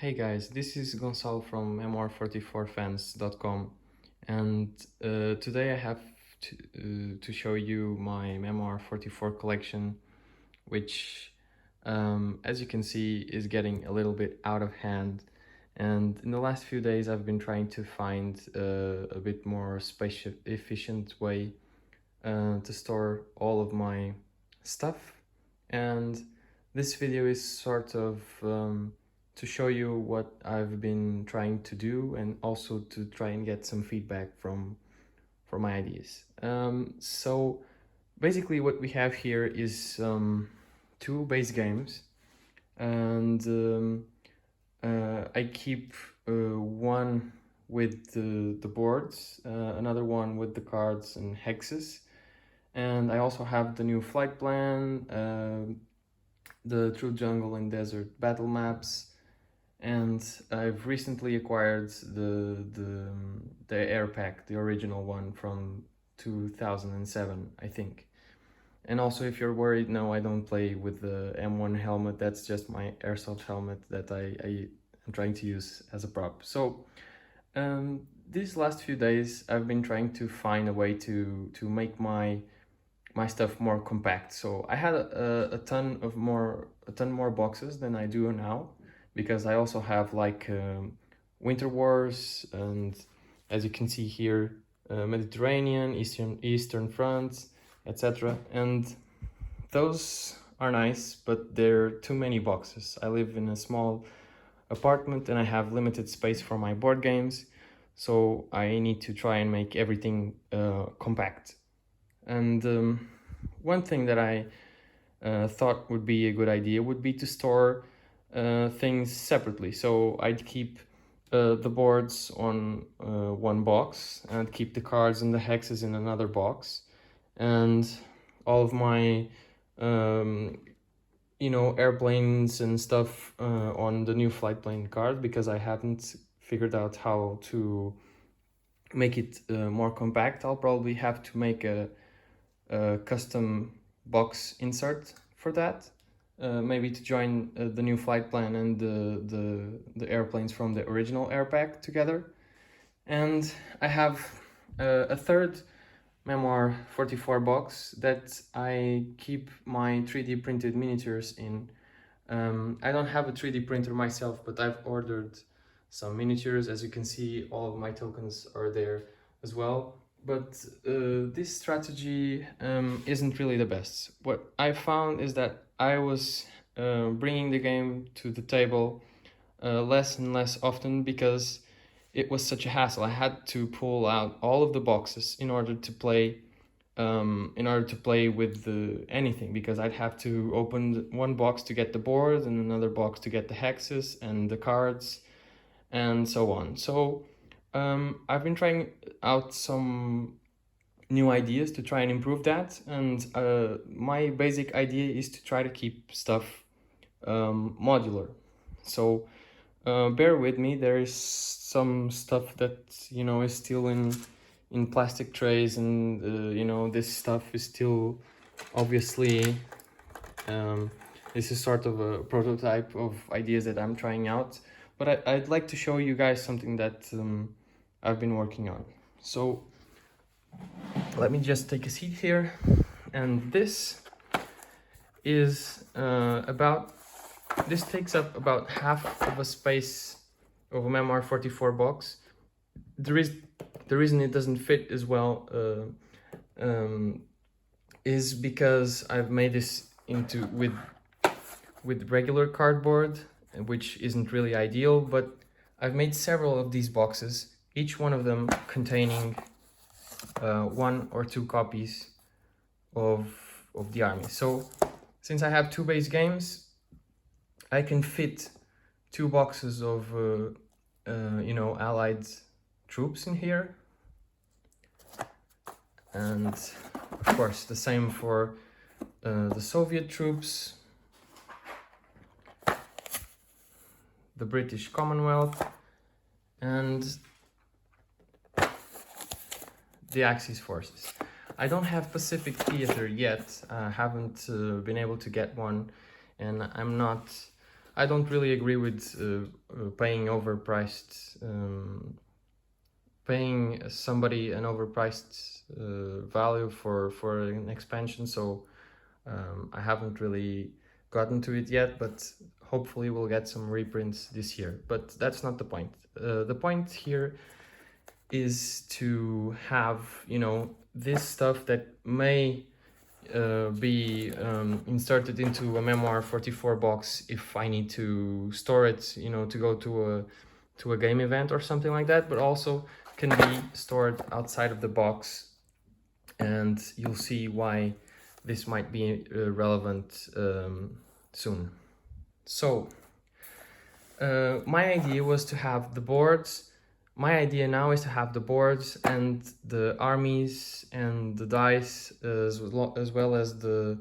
Hey guys, this is Gonçalo from Memoir44fans.com, and today I have to show you my Memoir 44 collection, which as you can see is getting a little bit out of hand. And in the last few days I've been trying to find a bit more space efficient way to store all of my stuff, and this video is sort of to show you what I've been trying to do and also to try and get some feedback from my ideas. So basically what we have here is two base games, and I keep one with the boards, another one with the cards and hexes, and I also have the new flight plan, the True Jungle and Desert battle maps, and I've recently acquired the air pack, the original one from 2007, I think. And also, if you're worried, no, I don't play with the M1 helmet. That's just my airsoft helmet that I am trying to use as a prop. So these last few days, I've been trying to find a way to make my stuff more compact. So I had a ton more boxes than I do now, because I also have like Winter Wars, and as you can see here, Mediterranean, Eastern Front, etc. And those are nice, but they're too many boxes. I live in a small apartment and I have limited space for my board games, so I need to try and make everything compact. And one thing that I thought would be a good idea would be to store things separately. So I'd keep the boards on one box, and keep the cards and the hexes in another box, and all of my airplanes and stuff on the new flight plane card, because I haven't figured out how to make it more compact. I'll probably have to make a custom box insert for that, maybe to join the new flight plan and the airplanes from the original air pack together. And I have a third Memoir 44 box that I keep my 3D printed miniatures in. I don't have a 3D printer myself, but I've ordered some miniatures. As you can see, all of my tokens are there as well. But this strategy isn't really the best. What I found is that I was bringing the game to the table less and less often, because it was such a hassle. I had to pull out all of the boxes in order to play with anything, because I'd have to open one box to get the board and another box to get the hexes and the cards and so on. So I've been trying out some new ideas to try and improve that, and my basic idea is to try to keep stuff modular. So bear with me, there is some stuff that is still in plastic trays, and this stuff is still obviously this is sort of a prototype of ideas that I'm trying out, but I'd like to show you guys something that I've been working on. So let me just take a seat here, and this is this takes up about half of a space of a Memoir 44 box. The reason it doesn't fit as well is because I've made this into with regular cardboard, which isn't really ideal, but I've made several of these boxes, each one of them containing one or two copies of the army. So since I have two base games, I can fit two boxes of allied troops in here, and of course the same for the Soviet troops, the British Commonwealth, and the Axis forces. I don't have Pacific Theater yet. I haven't been able to get one, and I'm not I don't really agree with paying paying somebody an overpriced value for an expansion. So I haven't really gotten to it yet, but hopefully we'll get some reprints this year. But that's not the point. The point here is to have, you know, this stuff that may be inserted into a Memoir 44 box if I need to store it, you know, to go to a game event or something like that, but also can be stored outside of the box, and you'll see why this might be relevant soon. So my idea was to have the boards. My idea now is to have the boards and the armies and the dice as well as the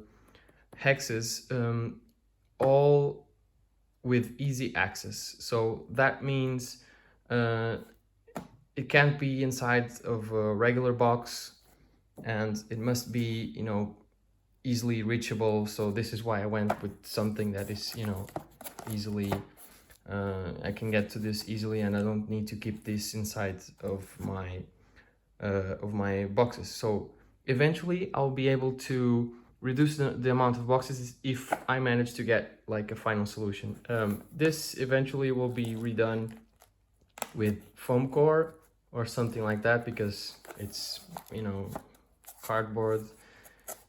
hexes all with easy access. So that means it can't be inside of a regular box, and it must be, you know, easily reachable. So this is why I went with something that is, you know, easily I can get to this easily, and I don't need to keep this inside of my boxes. So eventually I'll be able to reduce the amount of boxes if I manage to get like a final solution. This eventually will be redone with foam core or something like that, because it's, you know, cardboard.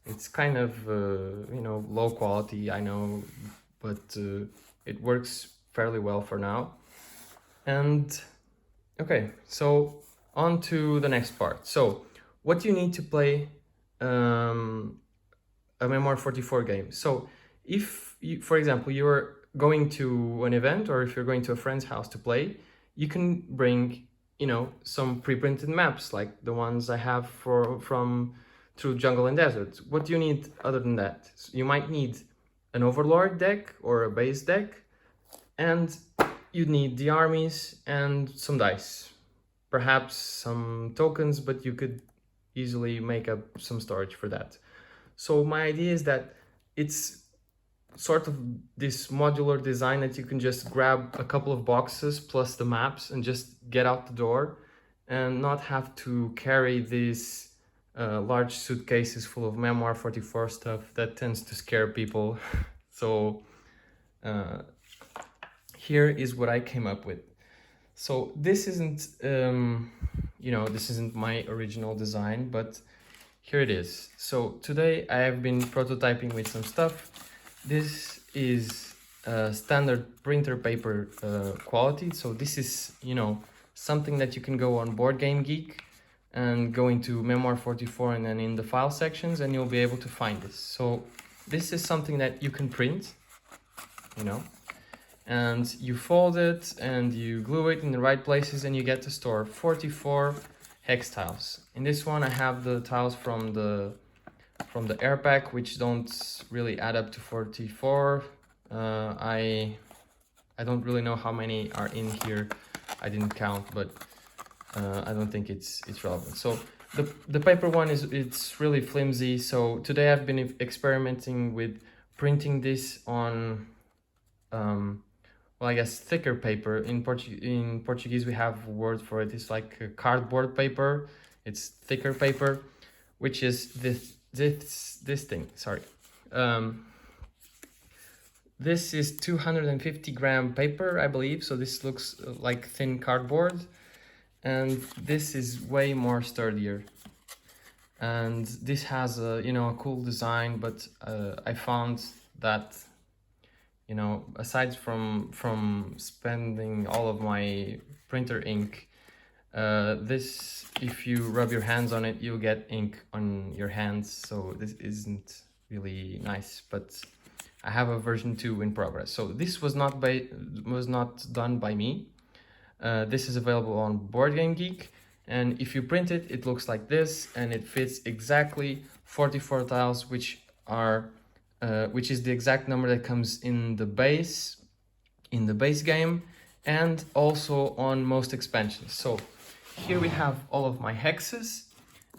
It's kind of you know, low quality, I know, but it works fairly well for now. And okay, so on to the next part. So what do you need to play a Memoir 44 game? So if you, for example, you're going to an event, or if you're going to a friend's house to play, you can bring, you know, some pre-printed maps like the ones I have from through Jungle and Desert. What do you need other than that? So you might need an Overlord deck or a base deck, and you'd need the armies and some dice, perhaps some tokens, but you could easily make up some storage for that. So my idea is that it's sort of this modular design that you can just grab a couple of boxes plus the maps and just get out the door, and not have to carry these large suitcases full of Memoir 44 stuff that tends to scare people. So here is what I came up with. So this isn't, you know, this isn't my original design, but here it is. So today I have been prototyping with some stuff. This is standard printer paper quality. So this is, you know, something that you can go on Board Game Geek and go into Memoir 44 and then in the file sections, and you'll be able to find this. So this is something that you can print, you know, and you fold it and you glue it in the right places, and you get to store 44 hex tiles. In this one I have the tiles from the air pack, which don't really add up to 44. I don't really know how many are in here. I didn't count, but I don't think it's relevant. So the paper one it's really flimsy. So today I've been experimenting with printing this on well, I guess thicker paper. In Portuguese we have a word for it. It's like a cardboard paper. It's thicker paper, which is this thing. Sorry. This is 250 gram paper, I believe. So this looks like thin cardboard, and this is way more sturdier. And this has a, you know, a cool design, but I found that, you know, aside from spending all of my printer ink, this, if you rub your hands on it, you'll get ink on your hands. So this isn't really nice, but I have a version 2 in progress. So this was not done by me. This is available on Board Game Geek, and if you print it, it looks like this, and it fits exactly 44 tiles, which is the exact number that comes in the base game, and also on most expansions. So here we have all of my hexes,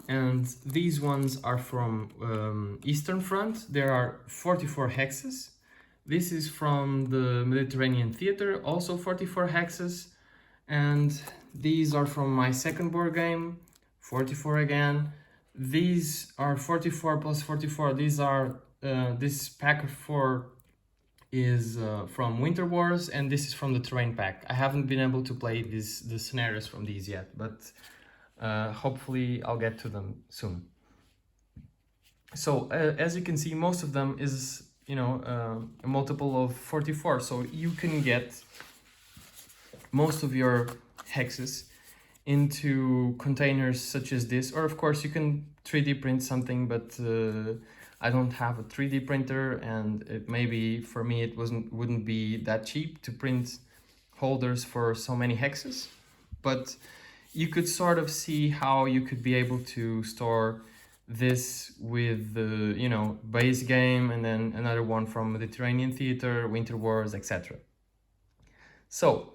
and these ones are from Eastern Front. There are 44 hexes, This is from the Mediterranean Theater, also 44 hexes. And these are from my second board game, 44 again. These are 44 plus 44. These are, this pack of 4 is from Winter Wars, and this is from the Terrain pack. I haven't been able to play the scenarios from these yet, but hopefully I'll get to them soon. So as you can see, most of them is, a multiple of 44. So you can get most of your hexes into containers such as this, or of course you can 3D print something, but I don't have a 3D printer, and it maybe for me it wouldn't be that cheap to print holders for so many hexes. But you could sort of see how you could be able to store this with the base game, and then another one from Mediterranean Theater, Winter Wars, etc. So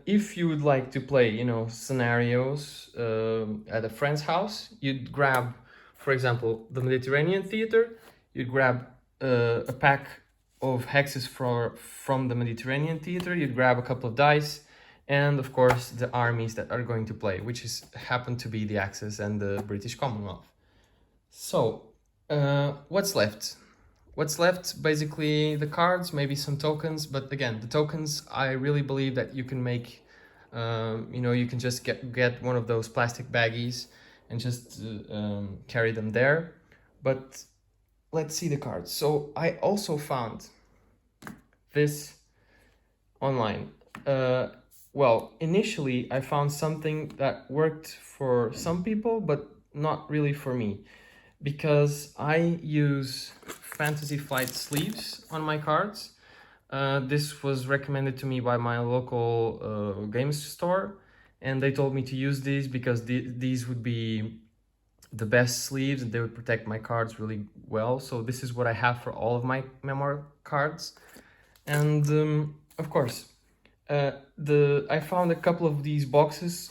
if you would like to play scenarios at a friend's house, you'd grab, for example, the Mediterranean Theater. You'd grab a pack of hexes from the Mediterranean Theater. You'd grab a couple of dice, and of course the armies that are going to play, which happen to be the Axis and the British Commonwealth. So what's left? What's left? Basically the cards, maybe some tokens, but again, the tokens, I really believe that you can make, you can just get one of those plastic baggies and just carry them there. But let's see the cards. So I also found this online. Well, initially I found something that worked for some people, but not really for me, because I use Fantasy Flight sleeves on my cards. This was recommended to me by my local games store, and they told me to use these because these would be the best sleeves and they would protect my cards really well. So this is what I have for all of my Memoir cards. And of course, I found a couple of these boxes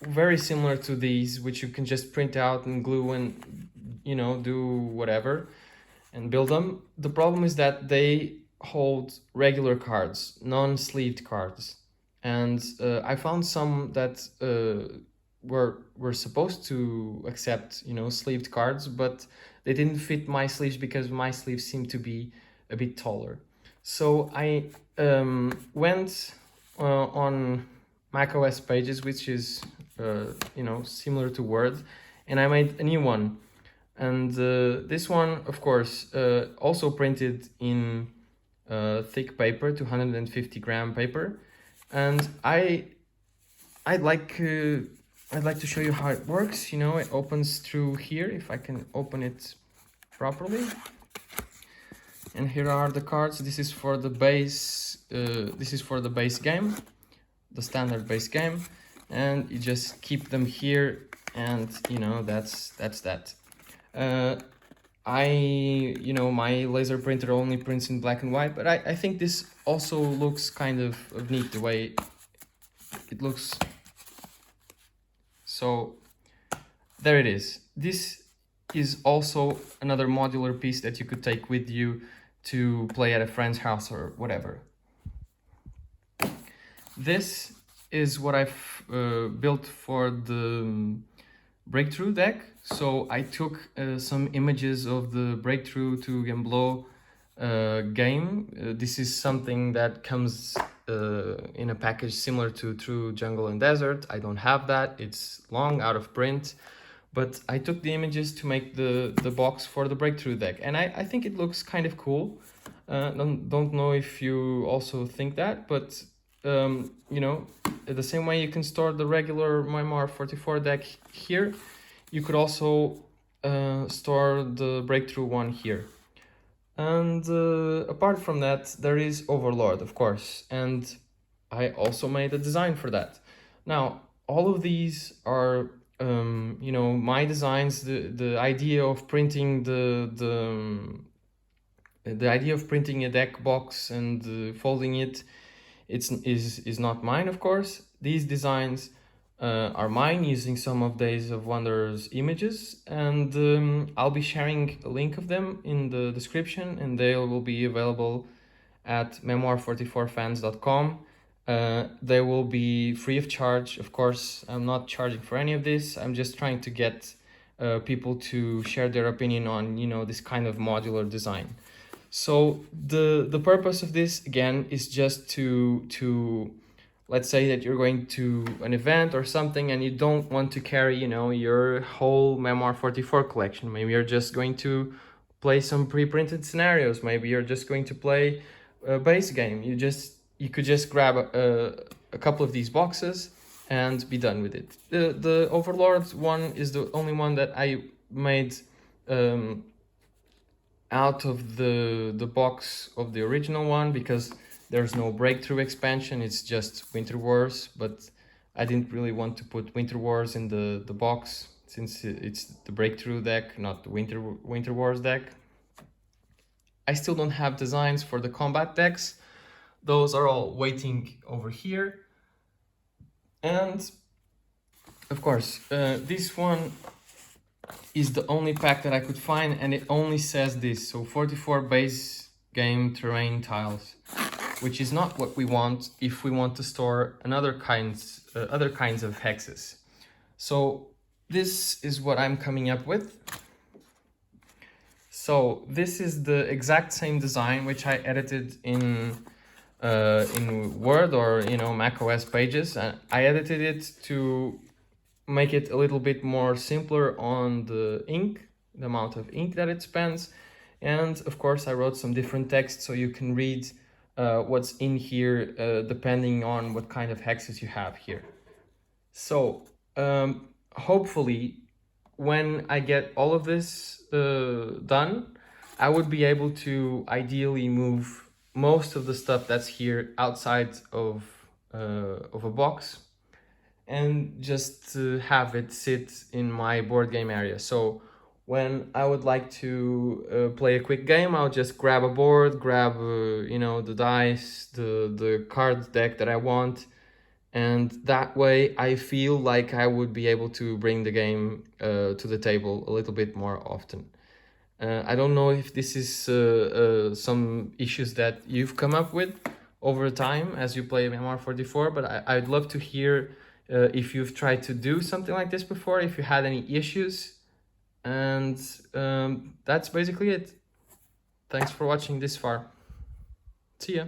very similar to these, which you can just print out and glue and do whatever and build them. The problem is that they hold regular cards, non-sleeved cards, and I found some that were supposed to accept sleeved cards, but they didn't fit my sleeves because my sleeves seem to be a bit taller. So I went on macOS Pages, which is similar to Word, and I made a new one. And this one, of course, also printed in thick paper, 250 gram paper. And I'd like to show you how it works. It opens through here, if I can open it properly. And here are the cards. This is for the base. This is for the base game, the standard base game, and you just keep them here, and that's that. My laser printer only prints in black and white, but I think this also looks kind of neat the way it looks. So there it is. This is also another modular piece that you could take with you to play at a friend's house or whatever. This is what I've built for the Breakthrough deck. So I took some images of the Breakthrough to Gamblo game. This is something that comes in a package similar to True Jungle and Desert. I don't have that. It's long out of print. But I took the images to make the box for the Breakthrough deck. And I think it looks kind of cool. Don't know if you also think that, but the same way you can store the regular Memoir 44 deck here, you could also store the Breakthrough one here. And apart from that, there is Overlord, of course, and I also made a design for that. Now, all of these are my designs. The idea of printing the idea of printing a deck box and folding it, is not mine, of course. These designs are mine, using some of Days of Wonder's images, and I'll be sharing a link of them in the description, and they will be available at memoir44fans.com. They will be free of charge. Of course, I'm not charging for any of this. I'm just trying to get people to share their opinion on, this kind of modular design. So the purpose of this again is just to let's say that you're going to an event or something and you don't want to carry, your whole Memoir 44 collection. Maybe you're just going to play some pre-printed scenarios. Maybe you're just going to play a base game. You could just grab a couple of these boxes and be done with it. The Overlord one is the only one that I made out of the box of the original one, because there's no breakthrough expansion. It's just Winter Wars, but I didn't really want to put Winter Wars in the box since it's the breakthrough deck, not the Winter Wars deck. I still don't have designs for the combat decks. Those are all waiting over here. And of course, this one is the only pack that I could find, and it only says this. So 44 base game terrain tiles, which is not what we want if we want to store other kinds of hexes. So this is what I'm coming up with. So this is the exact same design which I edited in Word or Mac OS Pages. I edited it to make it a little bit more simpler on the ink, the amount of ink that it spends. And of course I wrote some different text so you can read what's in here depending on what kind of hexes you have here. So hopefully when I get all of this done, I would be able to ideally move most of the stuff that's here outside of a box and just to have it sit in my board game area. So when I would like to play a quick game, I'll just grab a board, grab the dice, the card deck that I want, and that way I feel like I would be able to bring the game to the table a little bit more often. I don't know if this is some issues that you've come up with over time as you play Memoir 44, but I'd love to hear if you've tried to do something like this before, if you had any issues. And that's basically it. Thanks for watching this far. See ya.